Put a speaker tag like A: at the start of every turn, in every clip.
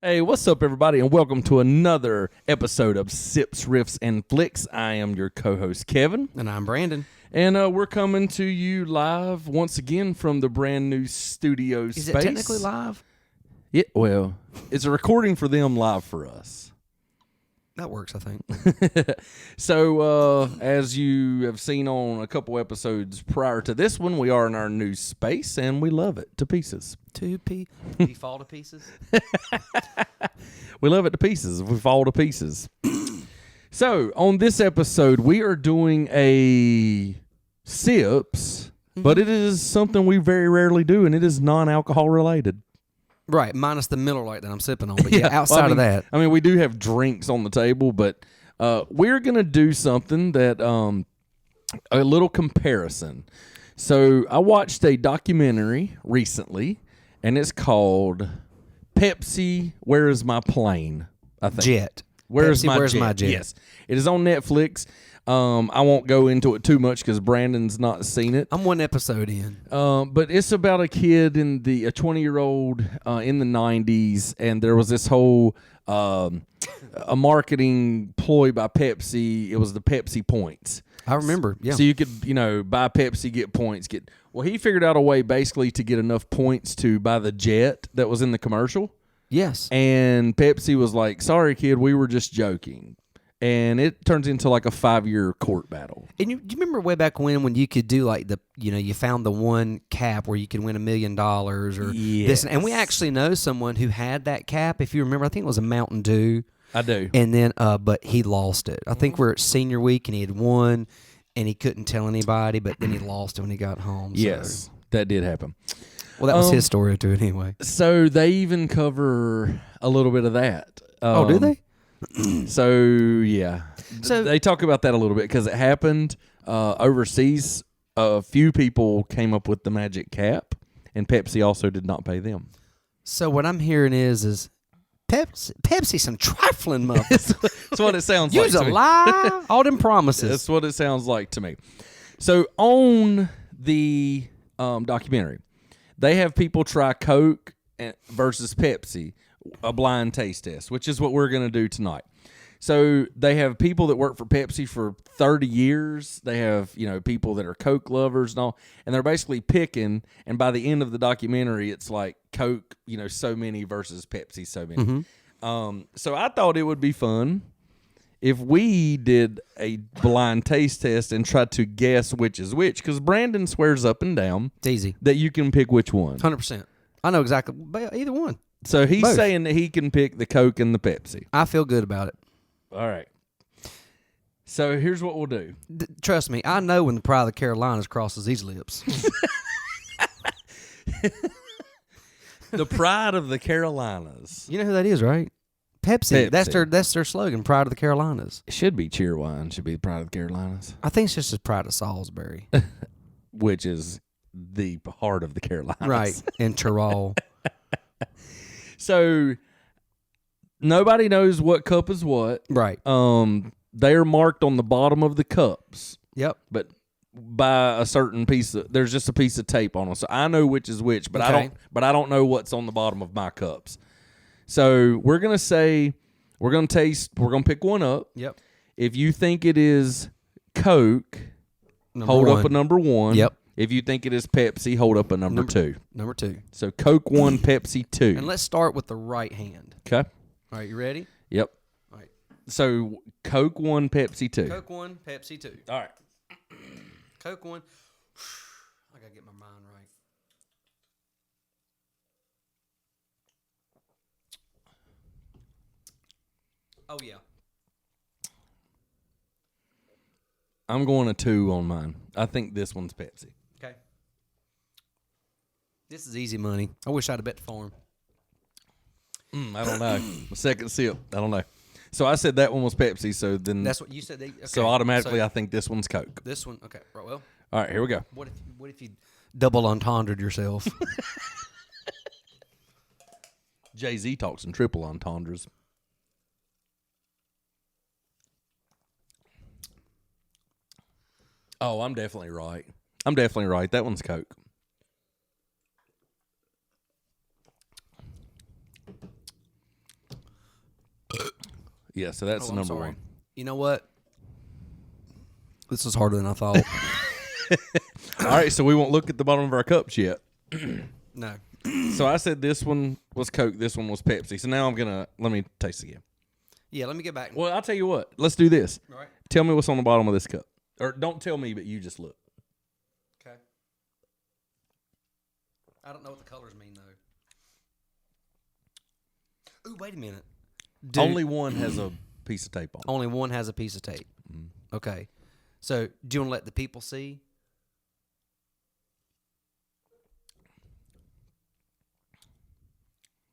A: Hey, what's up, everybody, and welcome to another episode of Sips, Riffs, and Flix. I am your co-host, Kevin.
B: And I'm Brandon.
A: And we're coming to you live once again from the brand new studio space.
B: Is it technically live?
A: Yeah, well, it's a recording for them, live for us.
B: That works, I think.
A: So, as you have seen on a couple episodes prior to this one, we are in our new space, and we love it to pieces.
B: We fall to pieces?
A: We love it to pieces. We fall to pieces. So, on this episode, we are doing a sips, but it is something we very rarely do, and it is non-alcohol related.
B: Right, minus the Miller Lite that I'm sipping on. But yeah, outside of that.
A: I mean, we do have drinks on the table, but we're going to do something that, a little comparison. So, I watched a documentary recently, and it's called Pepsi, Where Is My Plane? I think.
B: Jet.
A: Where's
B: Pepsi,
A: my jet? Yes. It is on Netflix. I won't go into it too much because Brandon's not seen it.
B: I'm one episode in.
A: But it's about a kid a 20-year-old in the 90s, and there was this whole a marketing ploy by Pepsi. It was the Pepsi points.
B: I remember, yeah.
A: So you could, buy Pepsi, get points. Well, he figured out a way basically to get enough points to buy the jet that was in the commercial.
B: Yes.
A: And Pepsi was like, sorry, kid, we were just joking. And it turns into like a 5-year court battle.
B: And you remember way back when you could do like you found the one cap where you could win $1 million or this. And we actually know someone who had that cap. If you remember, I think it was a Mountain Dew.
A: I do.
B: And then, but he lost it. I think we're at senior week and he had won and he couldn't tell anybody, but then he lost it when he got home. So.
A: Yes, that did happen.
B: Well, that was his story to it anyway.
A: So they even cover a little bit of that.
B: Do they?
A: So, yeah. So they talk about that a little bit because it happened overseas. A few people came up with the magic cap, and Pepsi also did not pay them.
B: So what I'm hearing is Pepsi some trifling motherfucker.
A: That's what it sounds
B: like. Use a lie. All them promises.
A: That's what it sounds like to me. So on the documentary, they have people try Coke versus Pepsi, a blind taste test, which is what we're going to do tonight. So they have people that work for Pepsi for 30 years. They have, people that are Coke lovers and all, and they're basically picking, and by the end of the documentary, it's like Coke, so many versus Pepsi, so many. Mm-hmm. So I thought it would be fun if we did a blind taste test and tried to guess which is which, because Brandon swears up and down
B: it's easy
A: that you can pick which one.
B: 100%. I know exactly, either one.
A: So he's
B: Both.
A: saying that he can pick the Coke and the Pepsi.
B: I feel good about it.
A: All right. So here's what we'll do.
B: Trust me, I know when the Pride of the Carolinas crosses these lips.
A: The Pride of the Carolinas.
B: You know who that is, right? Pepsi. That's their slogan, Pride of the Carolinas.
A: It should be Cheerwine. Should be the Pride of the Carolinas.
B: I think it's just as Pride of Salisbury.
A: Which is the heart of the Carolinas.
B: Right, and Tyrol.
A: So nobody knows what cup is what.
B: Right.
A: They are marked on the bottom of the cups.
B: Yep.
A: But by a certain there's just a piece of tape on them. So I know which is which, but
B: okay.
A: I don't know what's on the bottom of my cups. So we're going to pick one up.
B: Yep.
A: If you think it is Coke, hold up a number 1.
B: Yep.
A: If you think it is Pepsi, hold up a number 2.
B: Number 2.
A: So Coke 1, Pepsi 2.
B: And let's start with the right hand.
A: Okay.
B: All right, you ready?
A: Yep.
B: All right.
A: So Coke 1, Pepsi 2.
B: Coke 1, Pepsi 2.
A: All right.
B: Coke 1. I got to get my mind right. Oh, yeah.
A: I'm going a 2 on mine. I think this one's Pepsi.
B: Okay. This is easy money. I wish I'd have bet the farm.
A: I don't know. My second sip. I don't know. So I said that one was Pepsi. So then
B: that's what you said. Okay.
A: So automatically, I think this one's Coke.
B: This one. Okay. Right. Well.
A: All right. Here we go.
B: What if you double entendred yourself?
A: Jay-Z talks in triple entendres. Oh, I'm definitely right. That one's Coke. Yeah, so that's number one.
B: You know what? This was harder than I thought.
A: All right, so we won't look at the bottom of our cups yet.
B: No.
A: So I said this one was Coke, this one was Pepsi. So now let me taste again.
B: Yeah, let me get back.
A: Well, I'll tell you what. Let's do this.
B: All right.
A: Tell me what's on the bottom of this cup. Or don't tell me, but you just look.
B: Okay. I don't know what the colors mean, though. Ooh, wait a minute.
A: Only one has a piece of tape on it.
B: Only one has a piece of tape. Okay. So, do you want to let the people see?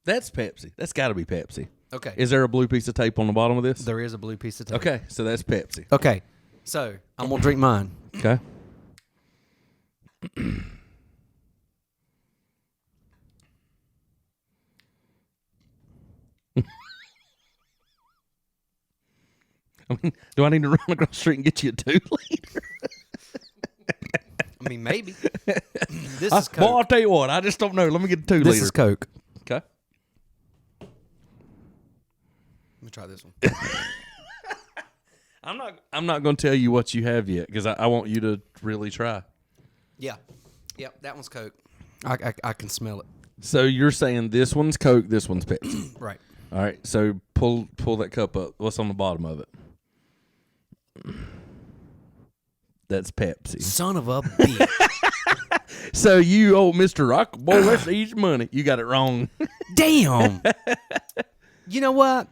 A: That's Pepsi. That's got to be Pepsi.
B: Okay.
A: Is there a blue piece of tape on the bottom of this?
B: There is a blue piece of tape.
A: Okay, so that's Pepsi.
B: Okay. So, I'm going to drink mine.
A: Okay. I mean, do I need to run across the street and get you a 2-liter?
B: I mean, maybe. This is Coke.
A: Well, I'll tell you what. I just don't know. Let me get a 2-liter.
B: This is Coke.
A: Okay.
B: Let me try this one.
A: I'm not going to tell you what you have yet because I want you to really try.
B: Yeah. Yep, that one's Coke. I can smell it.
A: So you're saying this one's Coke, this one's Pepsi.
B: Right.
A: All right. So pull that cup up. What's on the bottom of it? That's Pepsi.
B: Son of a bitch.
A: So you old Mr. Rock, boy, that's easy money. You got it wrong.
B: Damn. You know what?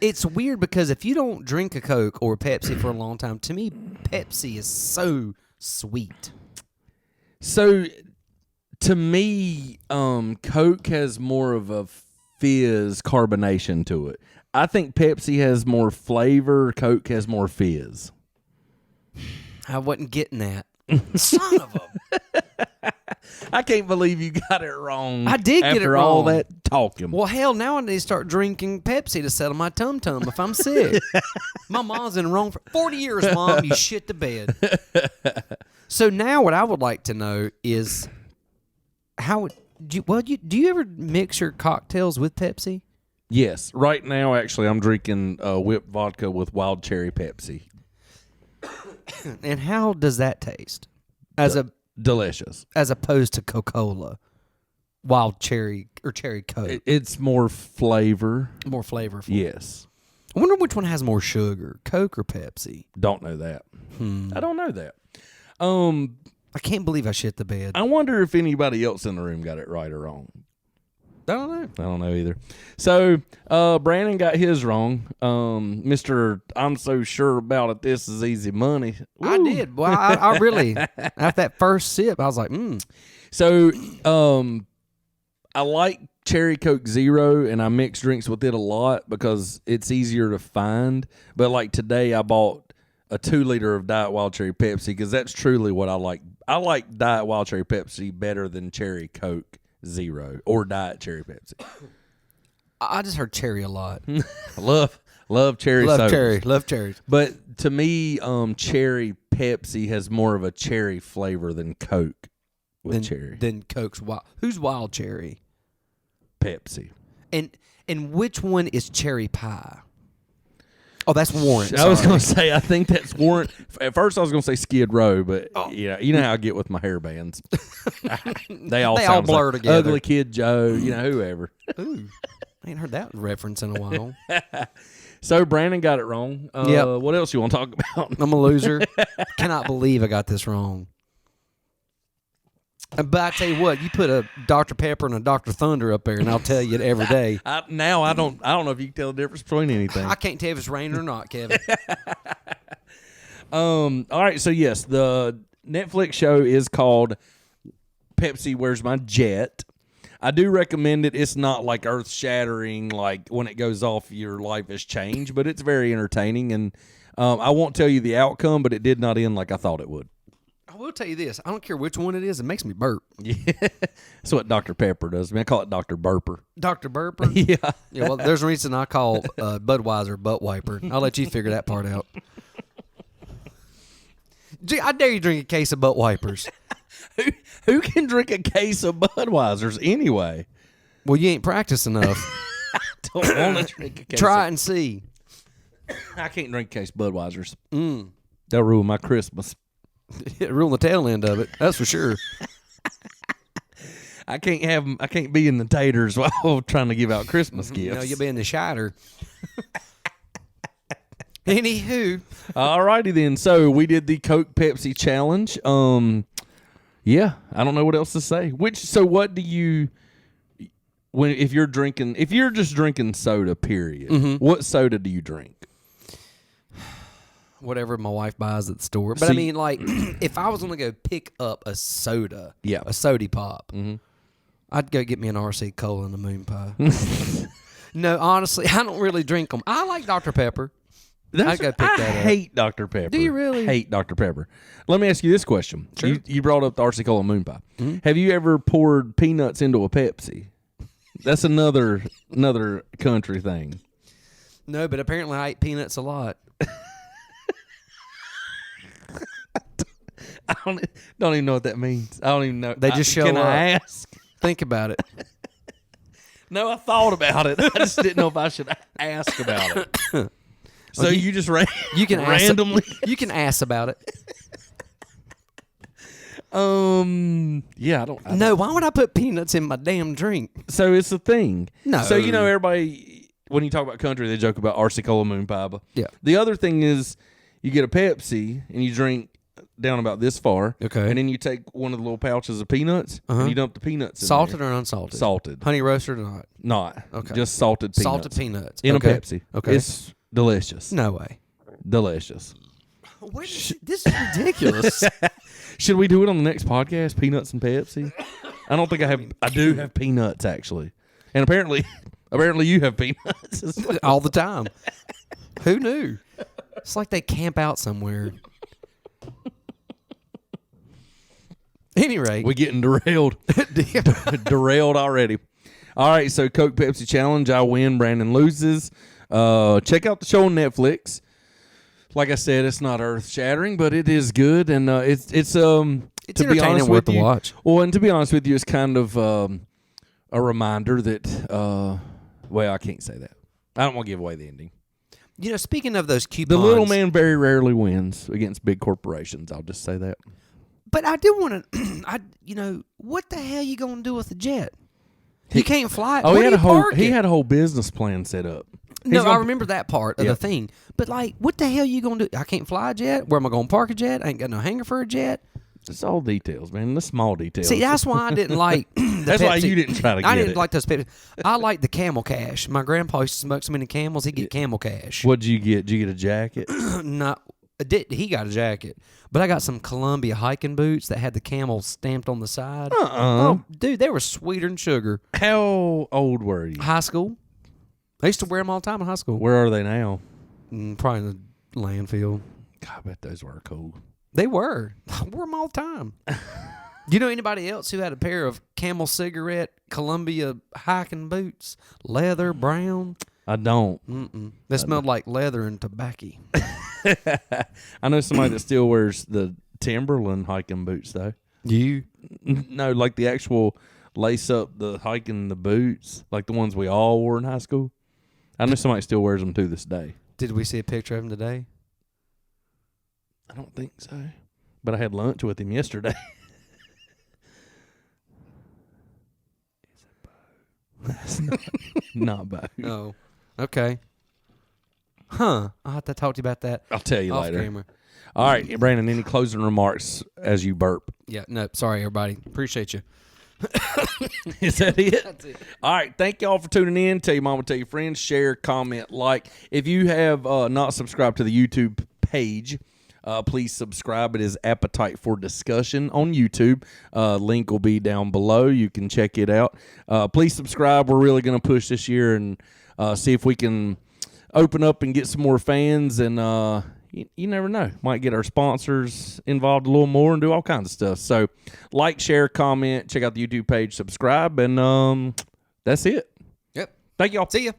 B: It's weird because if you don't drink a Coke or a Pepsi for a long time, to me, Pepsi is so sweet.
A: So to me, Coke has more of a fizz carbonation to it. I think Pepsi has more flavor. Coke has more fizz.
B: I wasn't getting that. Son of a...
A: I can't believe you got it wrong.
B: I did get it
A: after
B: wrong.
A: all that talking.
B: Well, hell, now I need to start drinking Pepsi to settle my tum-tum if I'm sick. My mom's in the wrong for 40 years, Mom. You shit the bed. So now what I would like to know is do you ever mix your cocktails with Pepsi?
A: Yes. Right now, actually, I'm drinking whipped vodka with wild cherry Pepsi.
B: And how does that taste?
A: Delicious.
B: As opposed to Coca-Cola, wild cherry or cherry Coke.
A: It's more flavor.
B: More flavorful.
A: Yes.
B: I wonder which one has more sugar, Coke or Pepsi.
A: Don't know that. I don't know that.
B: I can't believe I shit the bed.
A: I wonder if anybody else in the room got it right or wrong.
B: I don't know.
A: I don't know either. So, Brandon got his wrong. Mr. I'm so sure about it, this is easy money. Woo.
B: I did. Well, I really, after that first sip, I was like,
A: So, I like Cherry Coke Zero, and I mix drinks with it a lot because it's easier to find. But, like, today I bought a 2-liter of Diet Wild Cherry Pepsi because that's truly what I like. I like Diet Wild Cherry Pepsi better than Cherry Coke Zero or Diet Cherry Pepsi.
B: I just heard cherry a lot.
A: love cherry
B: Love
A: sodas.
B: cherry. Love cherries.
A: But to me, cherry Pepsi has more of a cherry flavor than Coke with cherry.
B: Then Coke's wild. Who's wild cherry?
A: Pepsi.
B: And which one is cherry pie? Oh, that's Warren.
A: I was going to say, I think that's Warren. At first, I was going to say Skid Row, but yeah, you know how I get with my hair bands. they all
B: blur together.
A: Ugly Kid Joe, whoever.
B: Ooh, I ain't heard that reference in a while.
A: So Brandon got it wrong.
B: Yep.
A: What else you want to talk about?
B: I'm a loser. Cannot believe I got this wrong. But I tell you what, you put a Dr. Pepper and a Dr. Thunder up there, and I'll tell you it every day.
A: I don't know if you can tell the difference between anything.
B: I can't tell if it's raining or not, Kevin.
A: All right, so yes, the Netflix show is called Pepsi Where's My Jet. I do recommend it. It's not like earth-shattering, like when it goes off, your life has changed, but it's very entertaining. And I won't tell you the outcome, but it did not end like I thought it would.
B: I will tell you this. I don't care which one it is. It makes me burp.
A: Yeah, that's what Dr. Pepper does. I mean, I call it Dr. Burper.
B: Dr. Burper?
A: Yeah.
B: Well, there's a reason I call Budweiser Butt Wiper. I'll let you figure that part out. I dare you drink a case of butt wipers.
A: Who can drink a case of Budweisers anyway?
B: Well, you ain't practiced enough.
A: I don't want to drink a case.
B: Try it and see.
A: I can't drink case Budweisers. They'll ruin my Christmas.
B: It ruined the tail end of it. That's for sure.
A: I can't be in the taters while trying to give out Christmas gifts.
B: No, you'll be in the shider. Anywho.
A: All righty then. So we did the Coke Pepsi challenge. Yeah, I don't know what else to say. So what do you, if you're just drinking soda, period, what soda do you drink?
B: Whatever my wife buys at the store. But I mean, like, if I was going to go pick up a soda, a Sody Pop, I'd go get me an RC Cola and a Moon Pie. No, honestly, I don't really drink them. I like Dr. Pepper. I'd go pick that up.
A: I hate Dr. Pepper.
B: Do you really?
A: Hate Dr. Pepper. Let me ask you this question.
B: Sure.
A: You brought up the RC Cola Moon Pie. Have you ever poured peanuts into a Pepsi? That's another country thing.
B: No, but apparently I ate peanuts a lot.
A: I don't even know what that means. I don't even know.
B: They just show
A: Can
B: up.
A: I ask?
B: Think about it.
A: No, I thought about it. I just didn't know if I should ask about it. So you just
B: you can
A: randomly
B: you can ask about it.
A: Yeah, I don't.
B: No, why would I put peanuts in my damn drink?
A: So it's a thing.
B: No.
A: So everybody, when you talk about country, they joke about RC Cola Moon Pie.
B: Yeah.
A: The other thing is, you get a Pepsi and you drink down about this far.
B: Okay.
A: And then you take one of the little pouches of peanuts and you dump the peanuts in
B: Salted
A: there.
B: or unsalted?
A: Salted.
B: Honey roasted or not?
A: Not.
B: Okay.
A: Just salted peanuts.
B: Salted peanuts.
A: In
B: Okay.
A: a Pepsi.
B: Okay.
A: It's delicious.
B: No way.
A: Delicious.
B: This is ridiculous.
A: Should we do it on the next podcast? Peanuts and Pepsi? I don't think I have. I do have peanuts, actually. And apparently you have peanuts as well.
B: All the time. Who knew? It's like they camp out somewhere. Any rate.
A: We're getting derailed. Derailed already. All right, so Coke Pepsi Challenge. I win. Brandon loses. Check out the show on Netflix. Like I said, it's not earth shattering, but it is good, and it's to be honest
B: worth
A: with you,
B: the watch.
A: Well, and to be honest with you, it's kind of a reminder that well, I can't say that. I don't want to give away the ending.
B: You know, speaking of those coupons,
A: The little man very rarely wins against big corporations. I'll just say that.
B: But I do want to. What the hell you gonna do with the jet? You can't fly it.
A: Oh,
B: Where
A: he had a whole business plan set up.
B: No, I remember that part of the thing. But, like, what the hell you going to do? I can't fly a jet? Where am I going to park a jet? I ain't got no hangar for a jet.
A: It's all details, man. The small details.
B: See, that's why I didn't like the
A: That's
B: Pepsi.
A: why you didn't try to get
B: I didn't
A: it.
B: like those Pepsi. I like the Camel Cash. My grandpa used to smoke so many Camels, he'd get Camel Cash.
A: What'd you get? Did you get a jacket?
B: He got a jacket. But I got some Columbia hiking boots that had the camel stamped on the side. Oh, dude, they were sweeter than sugar.
A: How old were you?
B: High school. I used to wear them all the time in high school.
A: Where are they now?
B: Probably in the landfill.
A: God, I bet those were cool.
B: They were. I wore them all the time. Do you know anybody else who had a pair of Camel cigarette Columbia hiking boots? Leather, brown?
A: I don't.
B: They smelled like leather and tobacco.
A: I know somebody that still wears the Timberland hiking boots, though.
B: You?
A: No, like the actual lace up the hiking the boots, like the ones we all wore in high school. I know somebody still wears them to this day.
B: Did we see a picture of him today?
A: I don't think so. But I had lunch with him yesterday. Is it Bo? Not Bo.
B: Oh. Okay. Huh. I'll have to talk to you about that.
A: I'll tell you
B: off
A: later.
B: Camera.
A: All right, Brandon, any closing remarks as you burp?
B: Yeah, no, sorry, everybody. Appreciate you.
A: Is that it?
B: That's it.
A: All right. Thank y'all for tuning in. Tell your mama, tell your friends, share, comment, like. If you have not subscribed to the YouTube page, please subscribe. It is Appetite for Discussion on YouTube. Link will be down below. You can check it out. Please subscribe. We're really going to push this year and see if we can open up and get some more fans. And you never know. Might get our sponsors involved a little more and do all kinds of stuff. So like, share, comment, check out the YouTube page, subscribe, and that's it.
B: Yep.
A: Thank y'all.
B: See ya.